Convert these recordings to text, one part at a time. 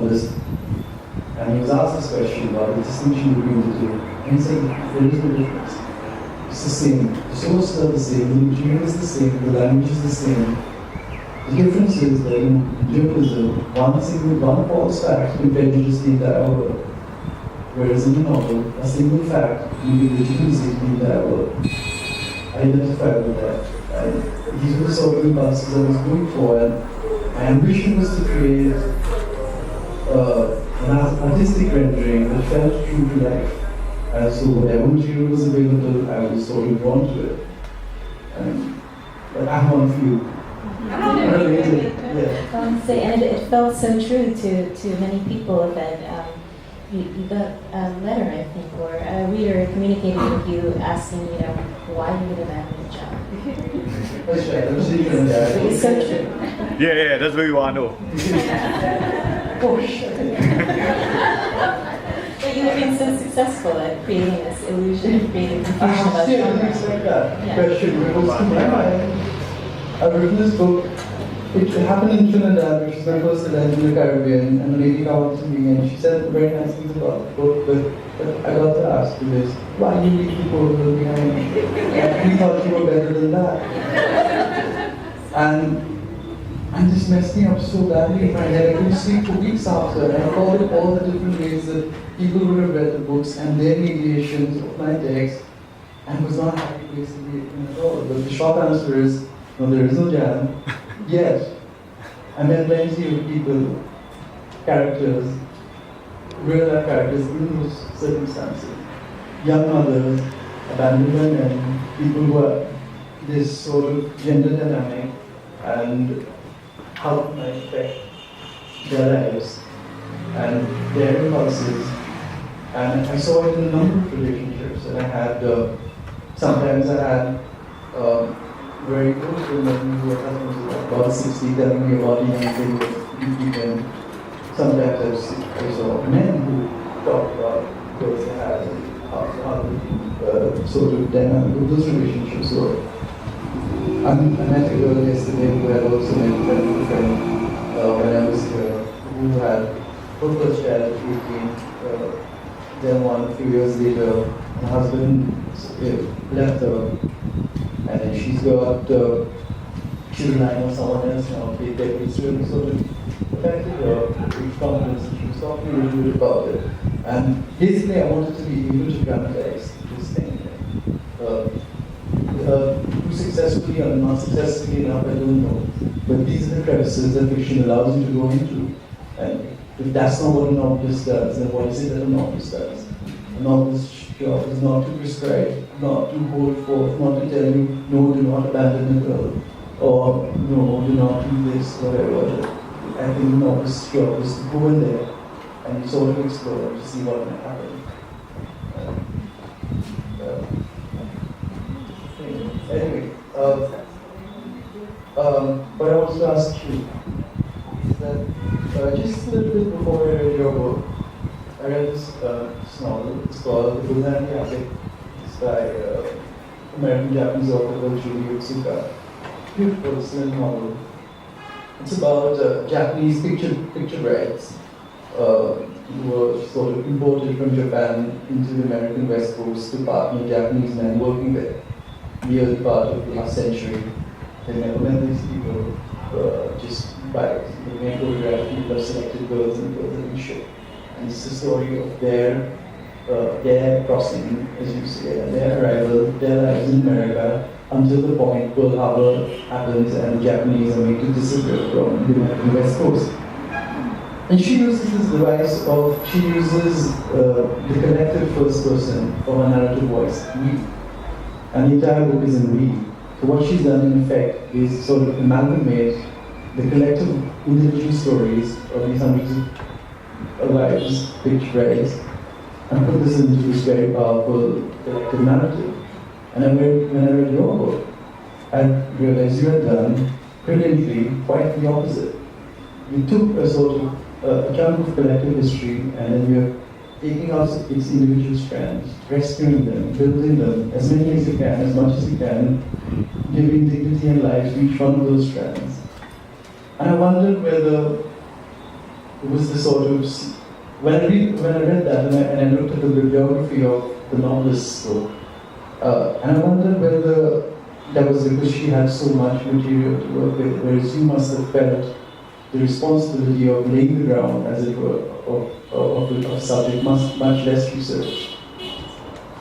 novelist, and he was asked this question about the distinction between the two. And he said, there is no difference. It's the same. The sources are the same, the material is the same, the language is the same. The difference is that in journalism, one false fact can prejudice the entire world. Whereas in the novel, a single fact can be legitimacy to the entire world. I identified with that. These were the sort of impulses I was going for, and my ambition was to create an artistic rendering that felt true to life. And so whatever material was available, I was sort of drawn to it. But I want few. And it felt so true to many people that you got a letter, I think, or a reader communicated with you asking, why you would abandon the job. That's right. It's so true. Yeah, that's what we want to know. Oh, shit. But you have been so successful at creating this illusion, creating confusion about things like that. Question goes to my mind. I've written this book. It happened in Trinidad, which is my first event in the Caribbean, and the lady came up to me and she said very nice things about the book, but I got to ask you this, why you leave people behind? We thought you were better than that. And this messed me up so badly in my head. I couldn't sleep for weeks after, and I thought of all the different ways that people would have read the books and their mediations of my text, and was not a happy place to be in at all. But the short answer is, no, there is no jam. Yes, I met plenty of people, characters, real life characters in those circumstances. Young mothers, abandoned women, people who are this sort of gender dynamic and how it might affect their lives and their impulses. And I saw it in a number of relationships. And I had, sometimes I had very close women who were husbands who were about 60 telling me about the young thing with them. Sometimes I saw men who talked about girls they had and how the sort of dynamic of those relationships were. I met a girl yesterday who had also met a friend when I was here, who had her first child at 18, then one a few years later, her husband left her, and then she's got she's relying on someone else now. It's really sort of affected her with confidence, and she was talking a little bit about it. And basically, I wanted to be able to dramatize this thing. Too successfully or not successfully enough, I don't know. But these are the crevices that fiction allows you to go into. And if that's not what a novelist does, then what is it that a novelist does? A novelist's job is not to prescribe, not to hold forth, not to tell you, no, do not abandon the girl, or no, do not do this, whatever. I think the novelist's job is to go in there and sort of explore to see what might happen. Anyway, what I wanted to ask you is that just a little bit before I read your book, I read this novel. It's called The Buddha and the Attic. It's by American-Japanese author called Julie Otsuka. Beautiful, slim novel. It's about Japanese picture brides who were sort of imported from Japan into the American West Coast to partner Japanese men working there. The early part of the last century. They never met these people just by looking at photographs. People have selected girls and girls have been shipped. And it's the story of their crossing, as you say, and their arrival, their lives in America, until the point Pearl Harbor happens and the Japanese are made to disappear from the American West Coast. And she uses this device she uses the collective first person for her narrative voice, we. And the entire book is in we. So what she's done in effect is sort of amalgamate the collective individual stories of these hundreds of lives, picture brides, and put this into this very powerful collective narrative. And when I read your book, I realized you had done brilliantly quite the opposite. You took a sort of a chunk of collective history and then you're taking out its individual strands, rescuing them, building them as many as you can, as much as you can, giving dignity and life to each one of those strands. And I wondered whether it was the sort of when I read that and I looked at the bibliography of the novelist's book, and I wondered whether that was because she had so much material to work with, whereas you must have felt the responsibility of laying the ground, as it were, of a subject much less researched.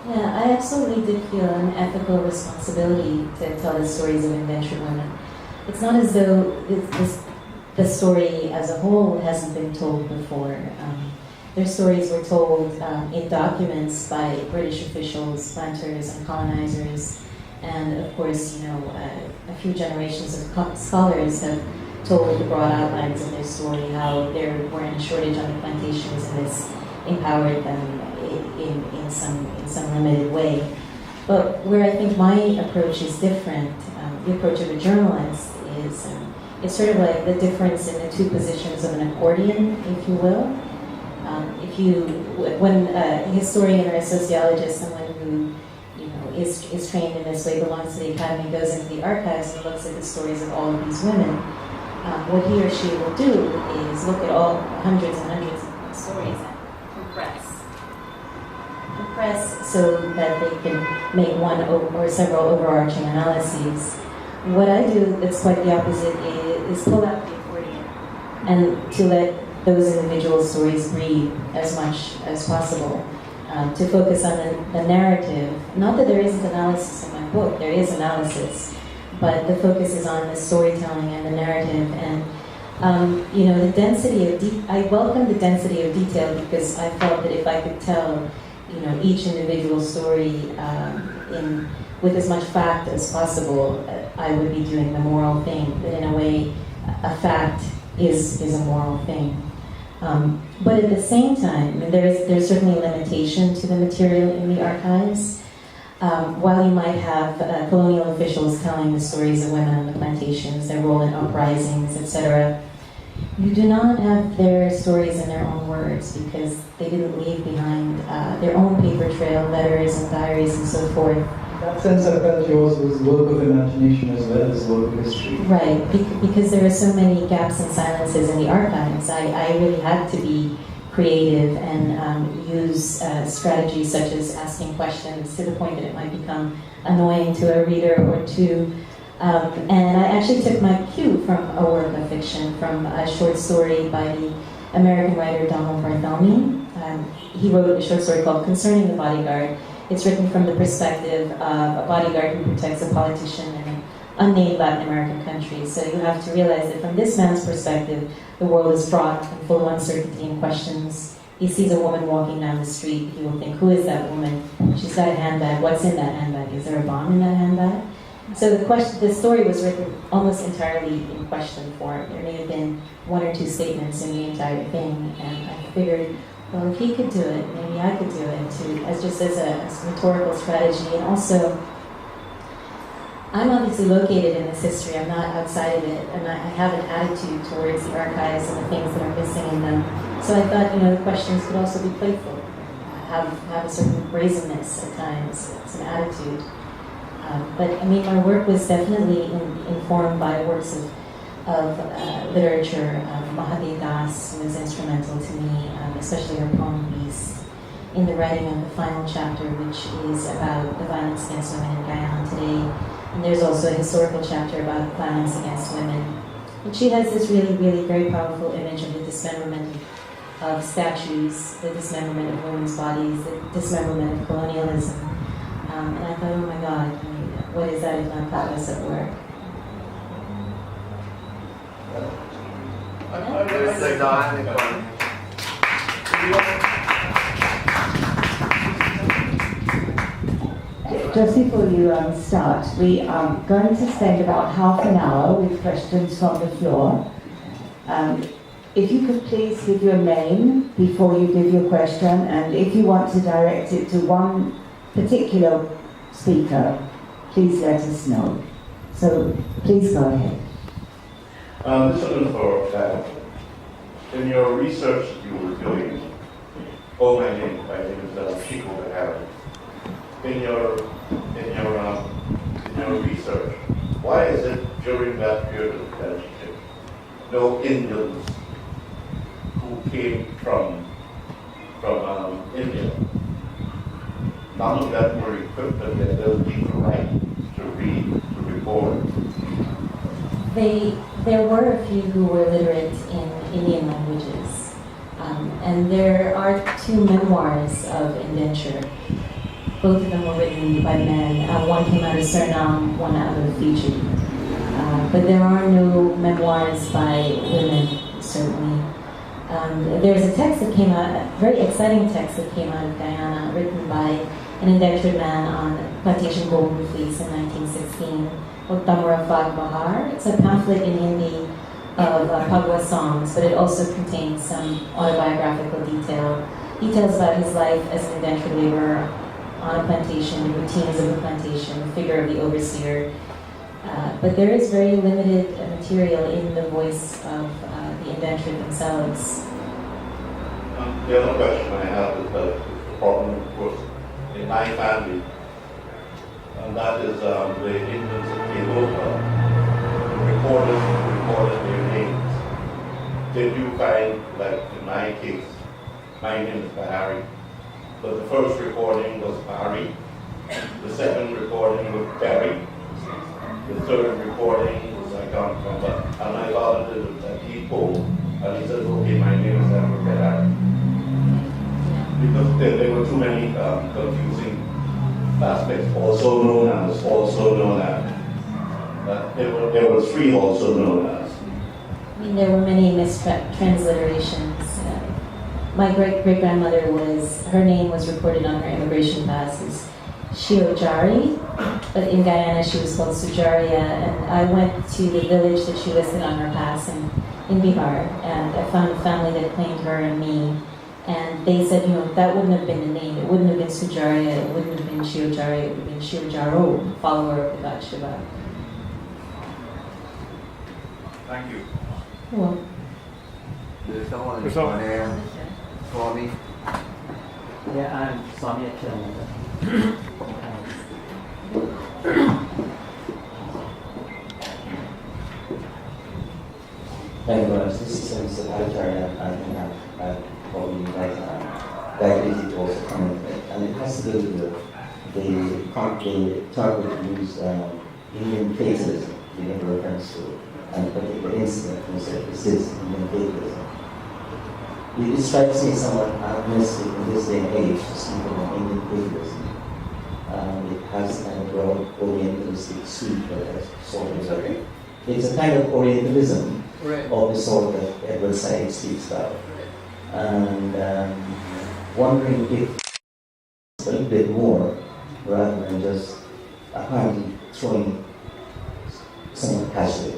Yeah, I absolutely did feel an ethical responsibility to tell the stories of indentured women. It's not as though the story as a whole hasn't been told before. Their stories were told in documents by British officials, planters, and colonizers, and of course, a few generations of scholars have told the broad outlines of their story, how there weren't a shortage on the plantations, and this empowered them in some limited way. But where I think my approach is different, the approach of a journalist is it's sort of like the difference in the two positions of an accordion, if you will. When a historian or a sociologist, someone who is trained in this way, belongs to the academy, goes into the archives and looks at the stories of all of these women, what he or she will do is look at all hundreds and hundreds of stories and compress so that they can make one or several overarching analyses. What I do that's quite the opposite is pull out the accordion and to let those individual stories breathe as much as possible. To focus on the narrative. Not that there isn't analysis in my book, there is analysis, but the focus is on the storytelling and the narrative. And the density of I welcome the density of detail because I felt that if I could tell, each individual story with as much fact as possible, I would be doing the moral thing. That in a way, a fact is a moral thing. But at the same time, there's certainly a limitation to the material in the archives. While you might have colonial officials telling the stories of women on the plantations, their role in uprisings, etc., you do not have their stories in their own words because they didn't leave behind their own paper trail, letters and diaries and so forth. In that sense, I felt yours was work of imagination as well as work of history. Right, because there are so many gaps and silences in the archives. I really had to be creative and use strategies such as asking questions to the point that it might become annoying to a reader or two. And I actually took my cue from a work of fiction, from a short story by the American writer Donald Barthelme. He wrote a short story called Concerning the Bodyguard. It's written from the perspective of a bodyguard who protects a politician in an unnamed Latin American country. So you have to realize that from this man's perspective, the world is fraught and full of uncertainty and questions. He sees a woman walking down the street. He will think, who is that woman? She's got a handbag. What's in that handbag? Is there a bomb in that handbag? So the story was written almost entirely in question form. There may have been one or two statements in the entire thing, and I figured, well, if he could do it, maybe I could do it too, as a rhetorical strategy. And also, I'm obviously located in this history. I'm not outside of it, and I have an attitude towards the archives and the things that are missing in them. So I thought, the questions could also be playful, have a certain brazenness at times, some attitude. But my work was definitely informed by works of literature. Mahati Das was instrumental to me, especially her poem Beast, in the writing of the final chapter, which is about the violence against women in Guyana today. And there's also a historical chapter about violence against women. And she has this really, really very powerful image of the dismemberment of statues, the dismemberment of women's bodies, the dismemberment of colonialism. And I thought, oh my God, what is that if not progress at work? Just before you start, we are going to spend about half an hour with questions from the floor. If you could please give your name before you give your question, and if you want to direct it to one particular speaker, please let us know. So please go ahead. This is for in your research you were doing, my name is Chico Behari. In your research, why is it during that period of education no Indians who who came from India. None of them were equipped with the ability to write, to read, to record. There were a few who were literate in Indian languages, and there are two memoirs of indenture. Both of them were written by men. One came out of Suriname, one out of Fiji. But there are no memoirs by women, certainly. There's a text that came out, a very exciting text that came out of Guyana, written by an indentured man on plantation golden fleece in 1916, called Damara Fag Bahar. It's a pamphlet in Hindi of Pagwa songs, but it also contains some autobiographical details about his life as an indentured laborer on a plantation, the routines of the plantation, the figure of the overseer. But there is very limited material in the voice of the indentured themselves. The other question I have is the problem, of course, in my family, and that is the Indians that came over, recorded their names. Did you find, like in my case, my name is Bahari, but the first recording was Bahari, the second recording was Perry, the third recording was I can't remember, and my father did a depot, and he said, okay, my name is Edward Bahari. Because there were too many confusing aspects, also known as, there were three also known as. I mean, there were many mistransliterations. My great-great-grandmother her name was recorded on her immigration pass as Shiojari, but in Guyana she was called Sujaria, and I went to the village that she listed on her pass in Bihar, and I found a family that claimed her and me, and they said, that wouldn't have been the name, it wouldn't have been Sujaria, it wouldn't have been Shiojari, it would have been Shiojaro, follower of the god Shiva. Thank you. Well, There's someone in front here. Swami. Yeah, I'm Swami Achyutananda. Thank you very much. This is Mr. Bhattacharya. I have probably diabetes also coming, and it has to do with the target use Indian fatalism, we have reference to, and a particular incident, and said this is Indian fatalism. It strikes me somewhat optimistic in this day and age to speak about Indian fatalism. It has kind of broad Orientalistic sweep that has sort of it's a kind of Orientalism of the sort that Edward Said speaks about. And wondering if a little bit more rather than just apparently throwing someone casually.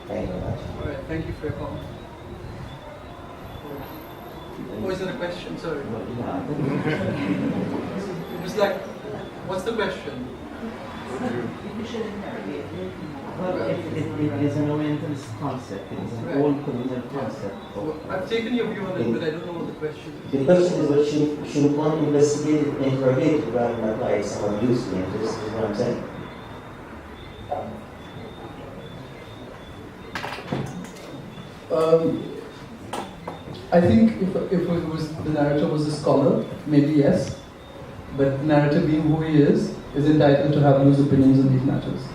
Thank you very much. All right, thank you for your comment. Oh, is that a question? Sorry. It was like, what's the question? Well, it is an Orientalist concept. It is an old colonial concept. Well, I've taken your view on it, but I don't know what the question is. The question is, what should one investigate it and interrogate it rather than apply it someone loosely? And this is what I'm saying. I think if it was the narrator was a scholar, maybe yes. But the narrator, being who he is entitled to have loose opinions on these matters.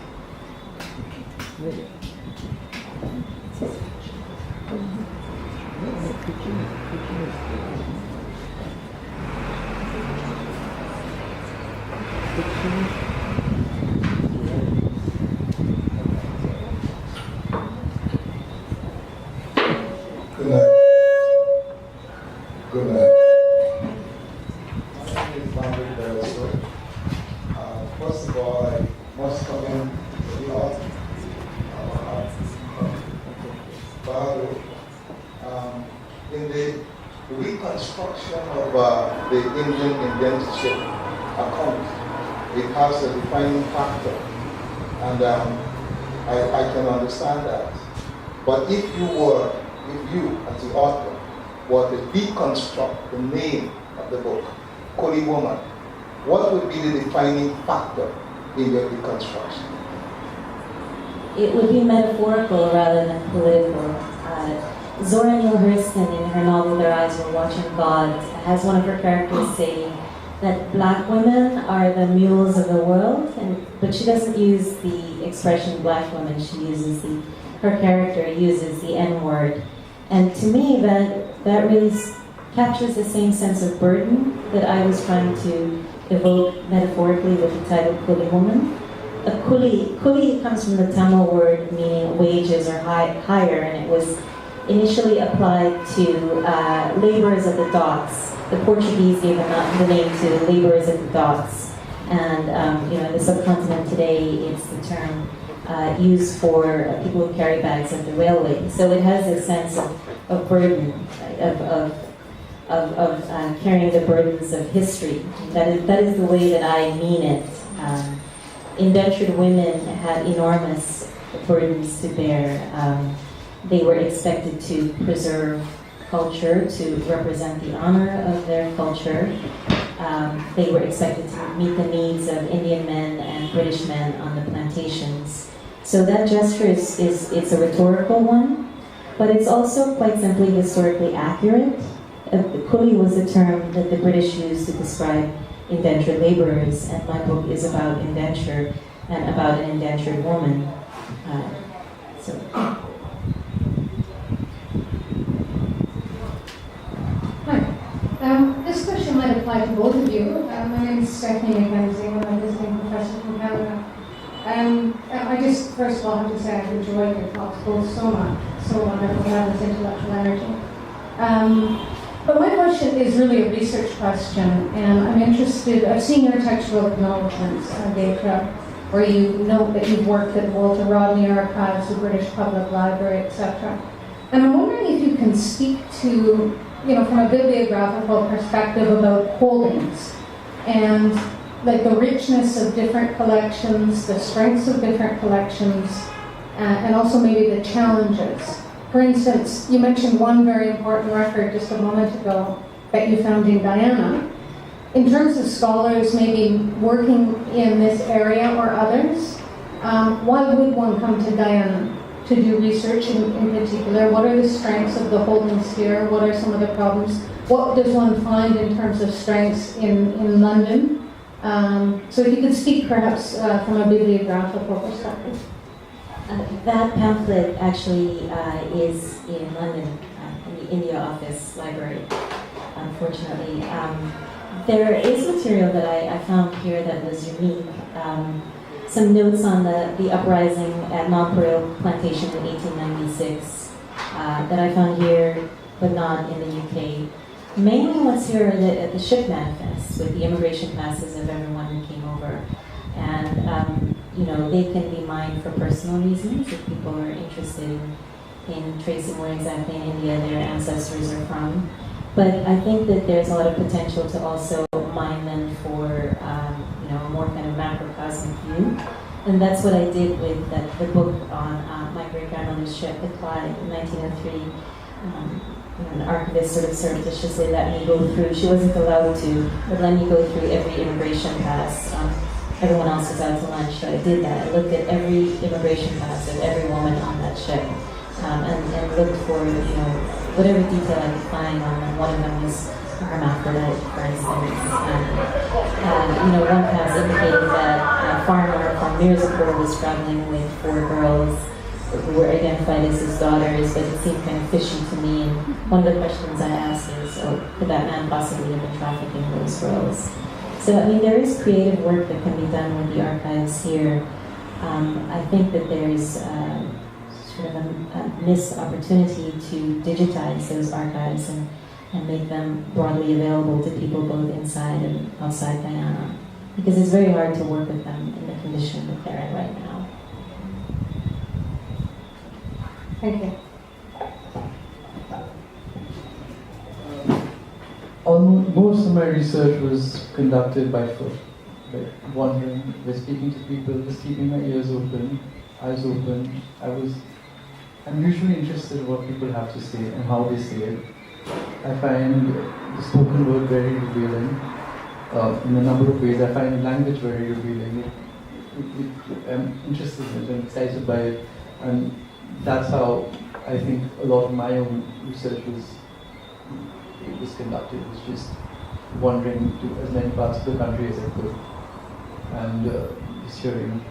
Good night. Good night. My name is Boundary Barroso. First of all, I must commend the author, Bahadur, in the reconstruction of the Indian indentureship account. It has a defining factor, and I can understand that. But if you, as the author, were to deconstruct the name of the book, Koli Woman, what would be the defining factor in your deconstruction? it would be metaphorical rather than political. Zora Neale Hurston, in her novel Their Eyes Were Watching God, has one of her characters saying that black women are the mules of the world, but she doesn't use the expression black women. She uses her character uses the N-word, and to me that really captures the same sense of burden that I was trying to evoke metaphorically with the title Kuli Woman. A kuli comes from the Tamil word meaning wages or hire, and it was initially applied to laborers at the docks. The Portuguese gave the name to laborers at the docks, and in the subcontinent today, it's the term used for people who carry bags at the railway. So it has a sense of burden, of carrying the burdens of history. That is the way that I mean it. Indentured women had enormous burdens to bear. They were expected to preserve culture, to represent the honor of their culture. They were expected to meet the needs of Indian men and British men on the plantations. So that gesture it's a rhetorical one, but it's also quite simply historically accurate. Kuli was a term that the British used to describe indentured laborers, and my book is about indenture and about an indentured woman. This question might apply to both of you. My name is Stephanie Mackenzie, and I'm a visiting professor from Canada. I just, first of all, have to say I've enjoyed your talks both so much, so wonderful to have this intellectual energy. But my question is really a research question, and I'm interested, I've seen your textual acknowledgements, Deidre, where you note that you've worked at Walter Rodney Archives, the British Public Library, etc. And I'm wondering if you can speak to, from a bibliographical perspective about holdings and like the richness of different collections, the strengths of different collections, and also maybe the challenges. For instance, you mentioned one very important record just a moment ago that you found in Guyana. In terms of scholars maybe working in this area or others, why would one come to Guyana to do research in particular? What are the strengths of the holdings here? What are some of the problems? What does one find in terms of strengths in London? So if you could speak perhaps from a bibliographical perspective. That pamphlet actually is in London, in the India Office Library, unfortunately. There is material that I found here that was unique. Some notes on the uprising at Nonpareil Plantation in 1896 that I found here, but not in the UK. Mainly what's here are the ship manifests with the immigration passes of everyone who came over. And they can be mined for personal reasons if people are interested in tracing where exactly in India their ancestors are from. But I think that there's a lot of potential to also mine them for a more kind of macrocosmic view. And that's what I did with the book on my great-grandmother's ship, the Clyde, in 1903. An archivist sort of surreptitiously let me go through. She wasn't allowed to, but let me go through every immigration pass. Everyone else was out to lunch, so I did that. I looked at every immigration pass of every woman on that ship, and looked for whatever detail I could find on them. One of them was hermaphrodite, for instance. One pass indicated that a farmer from Mirzapur was traveling with 4 girls who were identified as his daughters, but it seemed kind of fishy to me. And one of the questions I asked is, could that man possibly have been trafficking those girls? So, there is creative work that can be done with the archives here. I think that there's sort of a missed opportunity to digitize those archives and make them broadly available to people both inside and outside Guyana, because it's very hard to work with them in the condition that they're in right now. Thank you. Most of my research was conducted by foot, like wandering, speaking to people, just keeping my ears open, eyes open. I'm usually interested in what people have to say and how they say it. I find the spoken word very revealing in a number of ways. I find language very revealing. I'm interested in it, I'm excited by it. And that's how I think a lot of my own research was conducted. It was just wandering to as many parts of the country as I could and just hearing.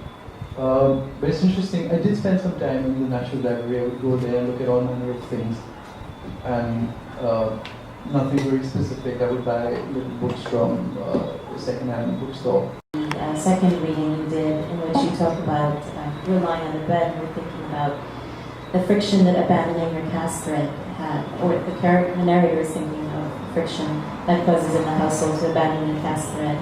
But it's interesting, I did spend some time in the National Library. I would go there and look at all manner of things, and nothing very specific. I would buy little books from a second-hand bookstore. The second reading you did, in which you talk about relying on the bed, and thinking about the friction that abandoning your cast thread had, or the narrator is thinking of friction that causes in the household to abandon the cast thread.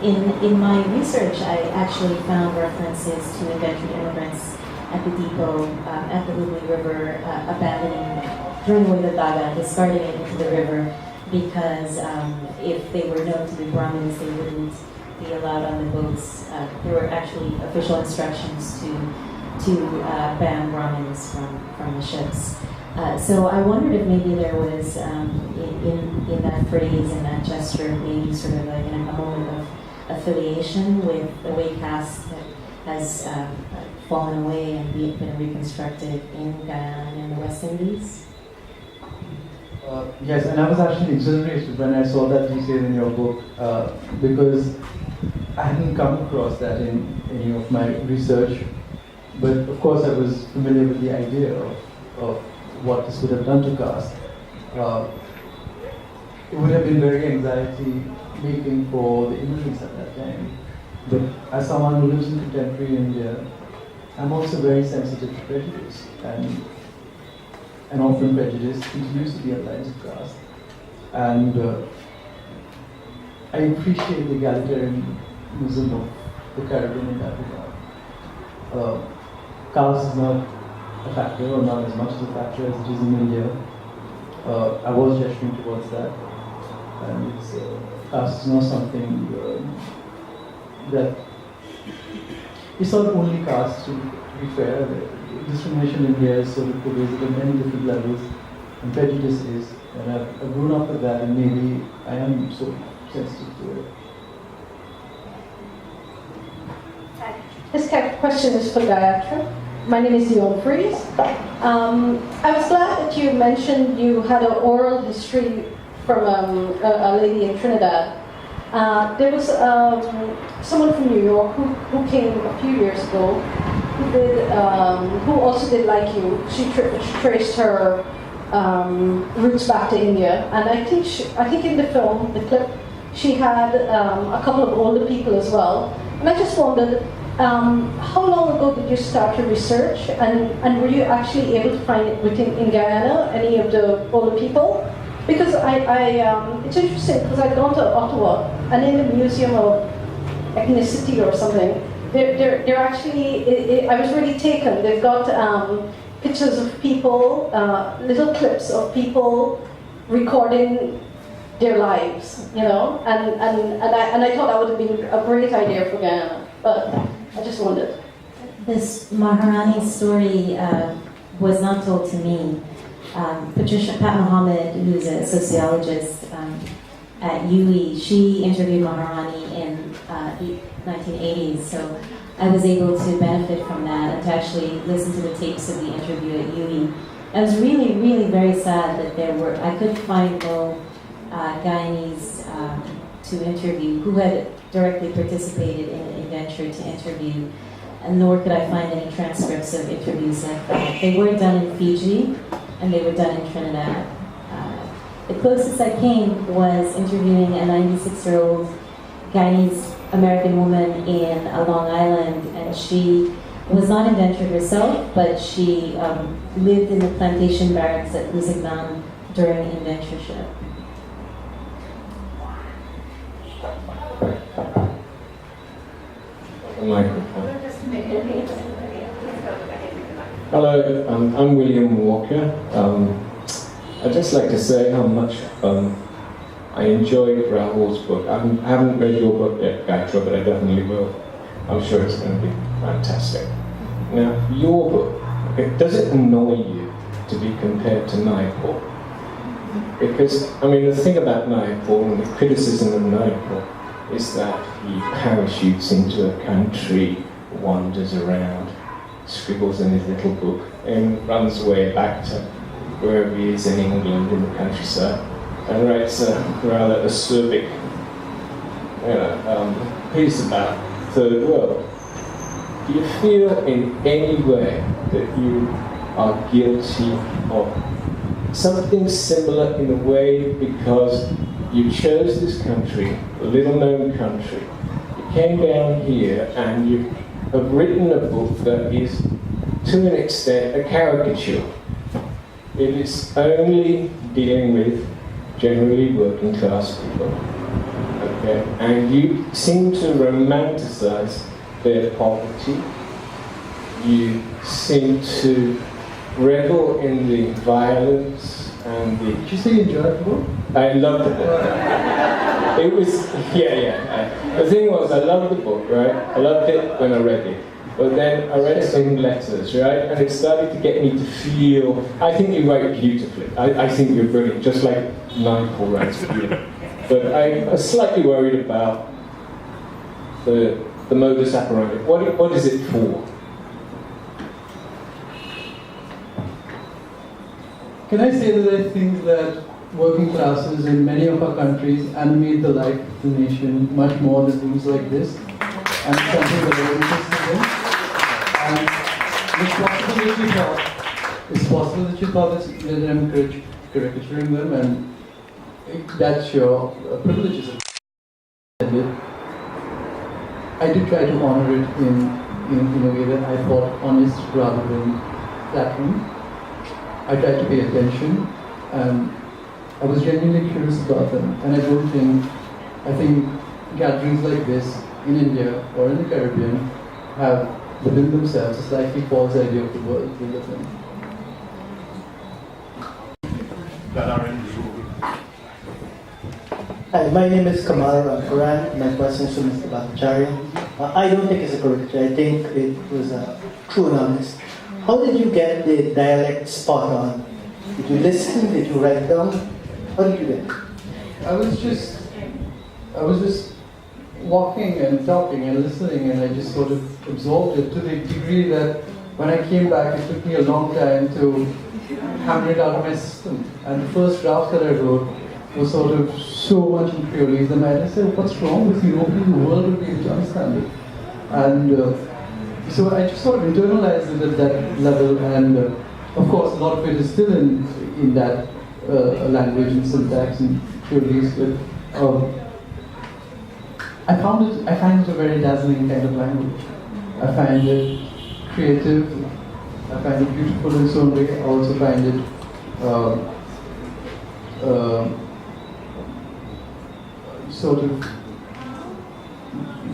And in my research, I actually found references to indentured immigrants at the depot, at the Hooghly River, abandoning, throwing away the daga, discarding it into the river, because if they were known to be Brahmins, they wouldn't be allowed on the boats. There were actually official instructions to ban Brahmins from the ships. So I wondered if maybe there was, in that phrase, in that gesture, maybe sort of like a moment of affiliation with the way caste has fallen away and been reconstructed in Guyana and in the West Indies. Yes, and I was actually exhilarated when I saw that detail in your book, because I hadn't come across that in any of my research. But of course I was familiar with the idea of what this would have done to caste. It would have been very anxiety-making for the immigrants at that time. But as someone who lives in contemporary India, I'm also very sensitive to prejudice, and often prejudice continues to be on lines of caste. And I appreciate the egalitarianism of the Caribbean in that regard. Caste is not a factor, or not as much as a factor as it is in India. I was gesturing towards that, and caste is not something that it's not only caste, to be fair. Discrimination in India is sort of pervasive at many different levels, and prejudice is, and I've grown up with that, and maybe I am so sensitive to it. This question is for Gayatri. My name is Dion Fries. I was glad that you mentioned you had an oral history from a lady in Trinidad. There was someone from New York who came a few years ago who also did like you. She traced her roots back to India, and I think in the film, the clip, she had a couple of older people as well. And I just wondered, how long ago did you start your research, and were you actually able to find it in Guyana, any of the older people? Because it's interesting, because I'd gone to Ottawa, and in the Museum of Ethnicity or something, they're actually, I was really taken. They've got pictures of people, little clips of people recording their lives, you know, and I thought that would have been a great idea for Guyana, but I just wondered. This Maharani story was not told to me. Pat Mohammed, who's a sociologist at UWI, she interviewed Maharani in the 1980s, so I was able to benefit from that and to actually listen to the tapes of the interview at UWI. I was really, really very sad that I could find no Guyanese to interview who had directly participated in an indenture to interview, and nor could I find any transcripts of interviews like that. They were done in Fiji, and they were done in Trinidad. The closest I came was interviewing a 96-year-old Guyanese American woman in Long Island, and she was not indentured herself, but she lived in the plantation barracks at Lusignan during indentureship. Microphone. Hello, I'm William Walker. I'd just like to say how much I enjoyed Rahul's book. I haven't read your book yet, Gayatri, but I definitely will. I'm sure it's going to be fantastic. Now, your book, okay, does it annoy you to be compared to Naipaul? Because, I mean, the thing about Naipaul and the criticism of Naipaul is that he parachutes into a country, wanders around, scribbles in his little book and runs way back to wherever he is in England in the countryside and writes a rather acerbic piece about third world. Do you feel in any way that you are guilty of something similar in a way because you chose this country, a little-known country, you came down here and you have written a book that is, to an extent, a caricature. It is only dealing with generally working-class people, okay? And you seem to romanticize their poverty. You seem to revel in the violence and the... Did you say you enjoyed the book? I loved the book. It was, the thing was, I loved the book, right? I loved it when I read it. But then I read some letters, right? And it started to get me to feel... I think you write beautifully. I think you're brilliant, just like Michael writes beautifully. But I was slightly worried about the modus operandi. What is it for? Can I say that I think that working classes in many of our countries animate the life of the nation much more than things like this, and something that I'm interested in. And it's possible that you thought that I'm caricaturing them, and that's your privileges. I did try to honor it in a way that I thought honest rather than flattering. I tried to pay attention, and I was genuinely curious about them. And I think gatherings like this in India or in the Caribbean have within themselves a slightly false idea of the world we live in. Hi, my name is Kamal Quran. My question is to Mr. Bhattacharya. I don't think it's a caricature. I think it was true and honest. How did you get the dialect spot on? Did you listen? Did you write down? How did you get it? I was just walking and talking and listening, and I just sort of absorbed it to the degree that when I came back, it took me a long time to hammer it out of my system. And the first draft that I wrote was sort of so much in Creolese, and I said, what's wrong with you? Nobody in the world would be able to understand it. And so I just sort of internalized it at that level, and of course a lot of it is still in that language and syntax and Creolese, but I find it a very dazzling kind of language. I find it creative, I find it beautiful in its own way. I also find it sort of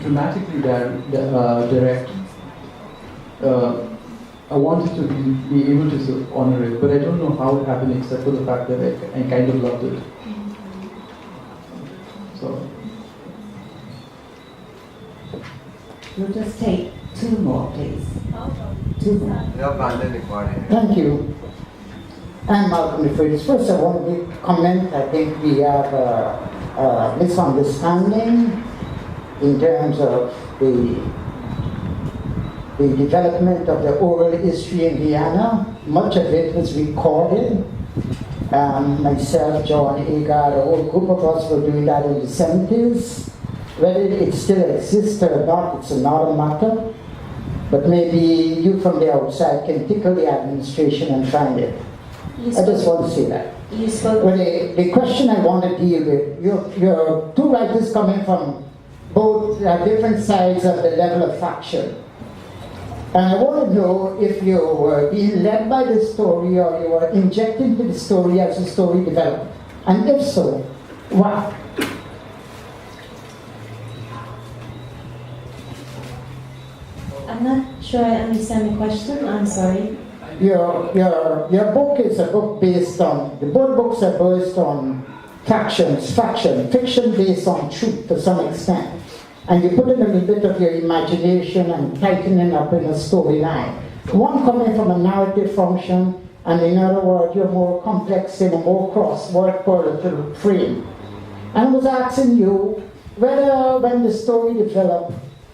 dramatically direct. I wanted to be able to sort of honor it, but I don't know how it happened except for the fact that I kind of loved it. So. We'll just take two more, please. Two more. Thank you. I'm Malcolm DeFreitas. First, I want to comment. I think we have a misunderstanding in terms of the development of the oral history in Guyana. Much of it was recorded. Myself, John Agard, a whole group of us were doing that in the 70s. Whether it still exists or not, it's another matter. But maybe you from the outside can tickle the administration and find it. I just want to say that. You spoke. Well, the question I want to deal with, you're two writers coming from both different sides of the level of faction. And I want to know if you were being led by the story or you were injected into the story as the story developed. And if so, why? I'm not sure I understand the question. I'm sorry. Your book is a book based on, the both books are based on fiction based on truth to some extent. And you put in a little bit of your imagination and tightening up in a storyline. One coming from a narrative function, and in other words, you're more complex in a more cross-word political frame. And I was asking you whether when the story developed,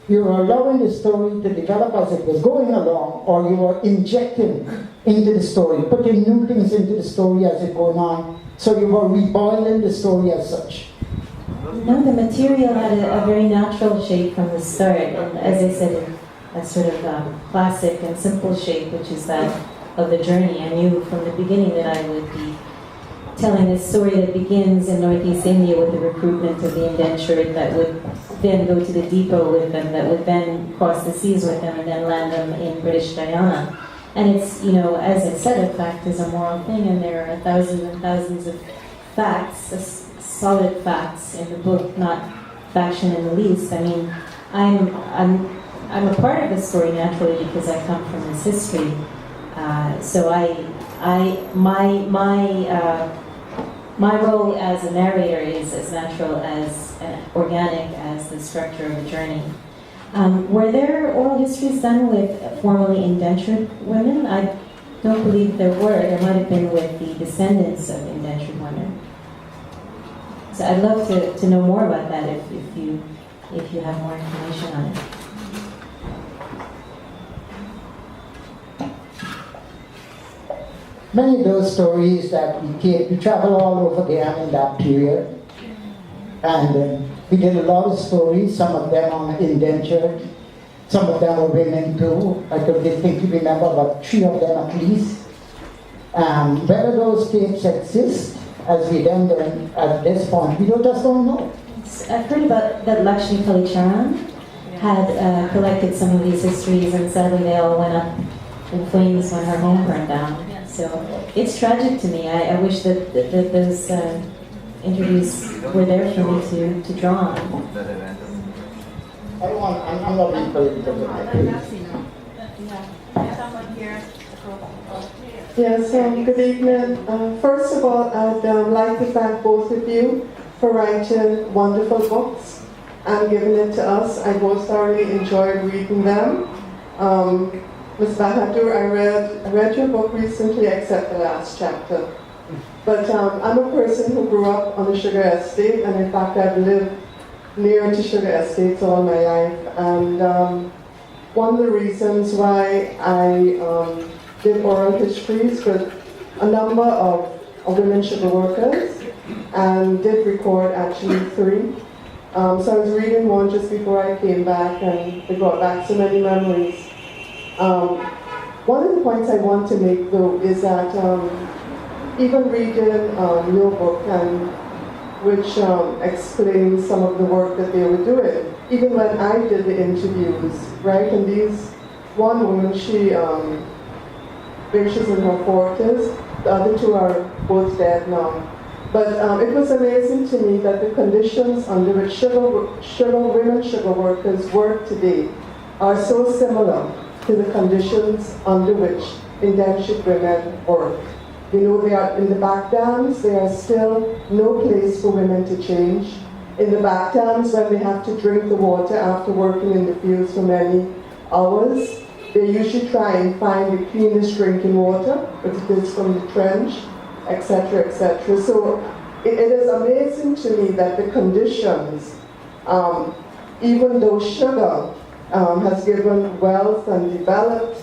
You were allowing the story to develop as it was going along, or you were injecting into the story, putting new things into the story as it going on, so you were reboiling the story as such? No, the material had a very natural shape from the start, and as I said, a sort of classic and simple shape, which is that of the journey. I knew from the beginning that I would be telling a story that begins in Northeast India with the recruitment of the indentured, that would then go to the depot with them, that would then cross the seas with them, and then land them in British Guyana. And it's, you know, as I said, a fact is a moral thing, and there are thousands and thousands of facts, solid facts in the book, not faction in the least. I mean, I'm a part of the story naturally because I come from this history. So my role as a narrator is as natural, as organic as the structure of the journey. Were there oral histories done with formerly indentured women? I don't believe there were. There might have been with the descendants of indentured women. So I'd love to know more about that if you have more information on it. Many of those stories that we travel all over Guyana in that period, and we did a lot of stories. Some of them on indentured, some of them were women too. I could think you remember about 3 of them at least. Whether those tapes exist, as we then learn at this point, we just don't know. I've heard about that Lakshmi Kalicharan had collected some of these histories, and sadly they all went up in flames when her home burned down. So it's tragic to me. I wish that those interviews were there for me to draw on. I'm not being political. Yes, good evening. First of all, I'd like to thank both of you for writing wonderful books and giving it to us. I most thoroughly enjoyed reading them. Ms. Bahadur, I read your book recently, except the last chapter. But I'm a person who grew up on a sugar estate, and in fact I've lived near to sugar estates all my life. And one of the reasons why I did oral histories with a number of women sugar workers, and did record actually 3. So I was reading one just before I came back, and it brought back so many memories. One of the points I want to make, though, is that even reading your book, and which explains some of the work that they were doing, even when I did the interviews, right? And one woman, she's in her 40s, the other 2 are both dead now. But it was amazing to me that the conditions under which women sugar workers work today are so similar to the conditions under which indentured women work. You know, they are in the back dams, there are still no place for women to change. In the back dams, when they have to drink the water after working in the fields for many hours, they usually try and find the cleanest drinking water, which is from the trench, etc., etc. So it is amazing to me that the conditions, even though sugar has given wealth and developed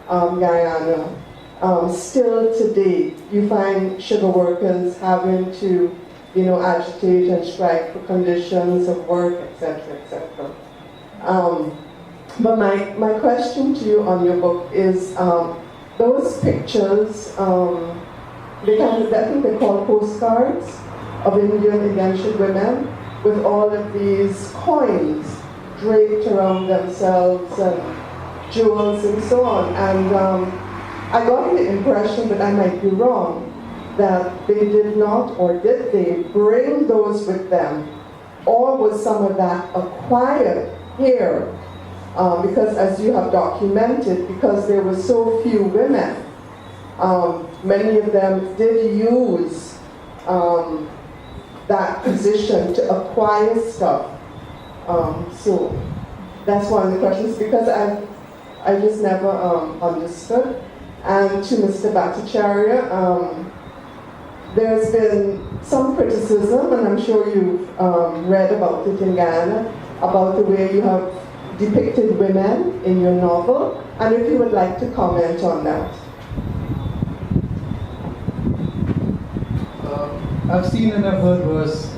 Guyana, still today you find sugar workers having to, you know, agitate and strike for conditions of work, etc., etc. But my question to you on your book is, those pictures, I think they're called postcards of Indian indentured women with all of these coins draped around themselves and jewels and so on. And I got the impression, but I might be wrong, that they did not, or did they, bring those with them, or was some of that acquired here? Because as you have documented, because there were so few women, many of them did use that position to acquire stuff. So that's one of the questions, because I just never understood. And to Mr. Bhattacharya, there's been some criticism, and I'm sure you've read about it in Guyana, about the way you have depicted women in your novel, and if you would like to comment on that. I've seen and I've heard worse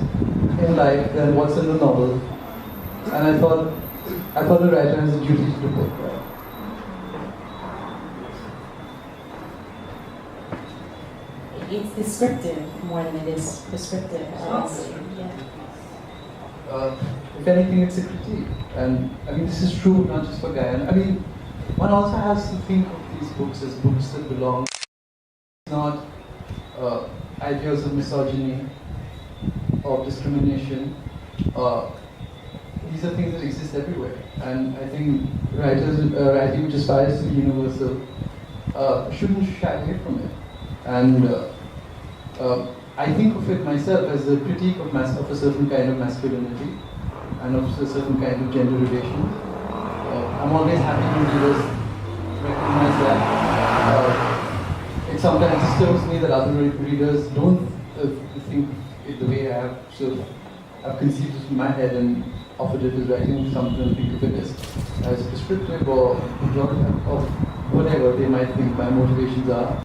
in life than what's in the novel, and I thought the writer has a duty to depict that. It's descriptive more than it is prescriptive. If anything, it's a critique. And I mean, this is true not just for Guyana. I mean, one also has to think of these books as books that belong, not ideas of misogyny or discrimination. These are things that exist everywhere. And I think writers writing which aspires to be universal shouldn't shy away from it. And I think of it myself as a critique of a certain kind of masculinity and of a certain kind of gender relations. I'm always happy when readers recognize that. It sometimes disturbs me that other readers don't think it the way I have sort of I've conceived it in my head and offered it as writing something and think of it as prescriptive or pejorative of whatever they might think my motivations are.